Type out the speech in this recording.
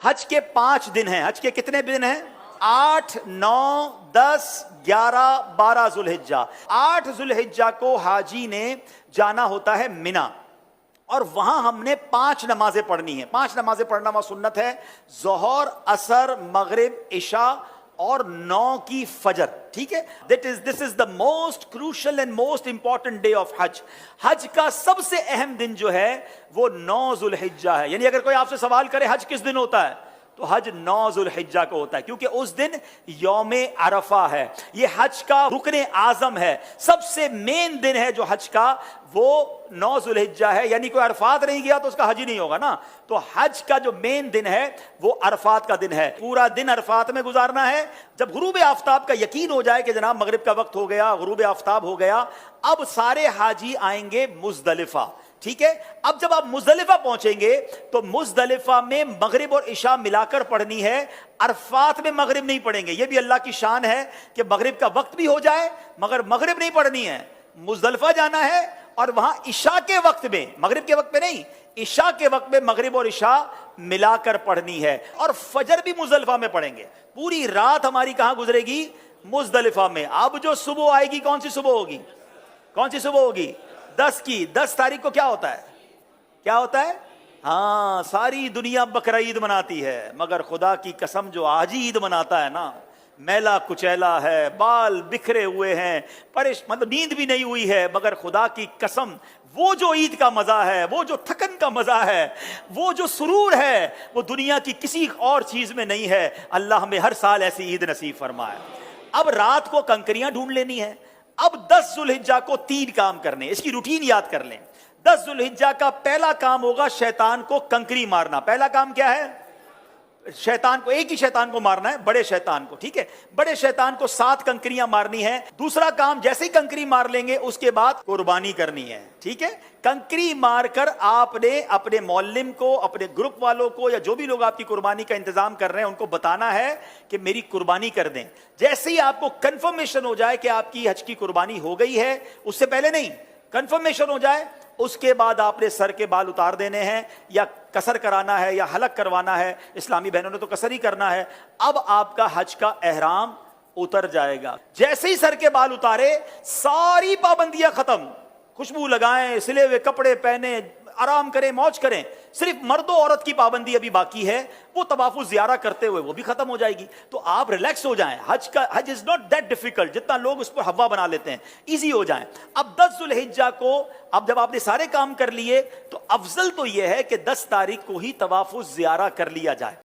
حج کے 5 دن ہیں. حج کے کتنے دن ہیں؟ 8 9 10 11 12 ذوالحجہ. 8 ذوالحجہ کو حاجی نے جانا ہوتا ہے مینا، اور وہاں ہم نے 5 نمازیں پڑھنی ہیں. 5 نمازیں پڑھنا وہ سنت ہے: ظہر، عصر، مغرب، عشاء اور 9 کی فجر. ٹھیک ہے، this is the most crucial and most important day of حج. حج کا سب سے اہم دن جو ہے وہ 9 ذوالحجہ ہے. یعنی اگر کوئی آپ سے سوال کرے حج کس دن ہوتا ہے، تو حج 9 ذوالحجہ کو ہوتا ہے، کیونکہ اس دن یوم عرفہ ہے. یہ حج کا رکن اعظم ہے، سب سے مین دن ہے جو حج کا، وہ 9 ذوالحجہ ہے. یعنی کوئی عرفات نہیں گیا تو اس کا حج ہی نہیں ہوگا نا. تو حج کا جو مین دن ہے وہ عرفات کا دن ہے. پورا دن عرفات میں گزارنا ہے. جب غروب آفتاب کا یقین ہو جائے کہ جناب مغرب کا وقت ہو گیا، غروب آفتاب ہو گیا، اب سارے حاجی آئیں گے مزدلفہ. ٹھیک ہے، اب جب آپ مزدلفہ پہنچیں گے تو مزدلفہ میں مغرب اور عشاء ملا کر پڑھنی ہے. عرفات میں مغرب نہیں پڑھیں گے. یہ بھی اللہ کی شان ہے کہ مغرب کا وقت بھی ہو جائے مگر مغرب نہیں پڑھنی ہے. مزدلفہ جانا ہے اور وہاں عشاء کے وقت میں، مغرب کے وقت میں نہیں، عشاء کے وقت میں مغرب اور عشاء ملا کر پڑھنی ہے. اور فجر بھی مزدلفہ میں پڑھیں گے. پوری رات ہماری کہاں گزرے گی؟ مزدلفہ میں. اب جو صبح آئے گی کون سی صبح ہوگی؟ کون سی صبح ہوگی؟ 10 کی. 10 تاریخ کو کیا ہوتا ہے؟ کیا ہوتا ہے؟ ہاں، ساری دنیا بقرعید مناتی ہے مگر خدا کی قسم جو آج عید مناتا ہے نا، میلا کچیلا ہے، بال بکھرے ہوئے ہیں، مطلب نیند بھی نہیں ہوئی ہے، مگر خدا کی قسم وہ جو عید کا مزہ ہے، وہ جو تھکن کا مزہ ہے، وہ جو سرور ہے، وہ دنیا کی کسی اور چیز میں نہیں ہے. اللہ ہمیں ہر سال ایسی عید نصیب فرمائے. اب رات کو کنکریاں ڈھونڈ لینی ہے. اب 10 ذوالحجہ کو 3 کام کرنے، اس کی روٹین یاد کر لیں. 10 ذوالحجہ کا پہلا کام ہوگا شیطان کو کنکری مارنا. پہلا کام کیا ہے؟ شیطان کو، ایک ہی شیطان کو مارنا ہے، بڑے شیطان کو. ٹھیک ہے، بڑے شیطان کو 7 کنکریاں مارنی ہے. دوسرا کام، جیسے ہی کنکری مار لیں گے اس کے بعد قربانی کرنی ہے. ٹھیک ہے، کنکری مار کر آپ نے اپنے معلم کو، اپنے گروپ والوں کو، یا جو بھی لوگ آپ کی قربانی کا انتظام کر رہے ہیں ان کو بتانا ہے کہ میری قربانی کر دیں. جیسے ہی آپ کو کنفرمیشن ہو جائے کہ آپ کی حج کی قربانی ہو گئی ہے، اس سے پہلے نہیں، کنفرمیشن ہو جائے، اس کے بعد آپ نے سر کے بال اتار دینے ہیں، یا قصر کرانا ہے یا حلق کروانا ہے. اسلامی بہنوں نے تو قصر ہی کرنا ہے. اب آپ کا حج کا احرام اتر جائے گا. جیسے ہی سر کے بال اتارے ساری پابندیاں ختم. خوشبو لگائیں، سلے ہوئے کپڑے پہنے، آرام کریں، موج کریں. صرف مرد و عورت کی پابندی ابھی باقی ہے، وہ طواف الزیارہ کرتے ہوئے وہ بھی ختم ہو جائے گی. تو آپ ریلیکس ہو جائیں. حج از ناٹ دیٹ ڈیفیکلٹ جتنا لوگ اس پر ہوا بنا لیتے ہیں. ایزی ہو جائیں. اب 10 ذوالحجہ کو، اب جب آپ نے سارے کام کر لیے تو افضل تو یہ ہے کہ 10 تاریخ کو ہی طواف الزیارہ کر لیا جائے.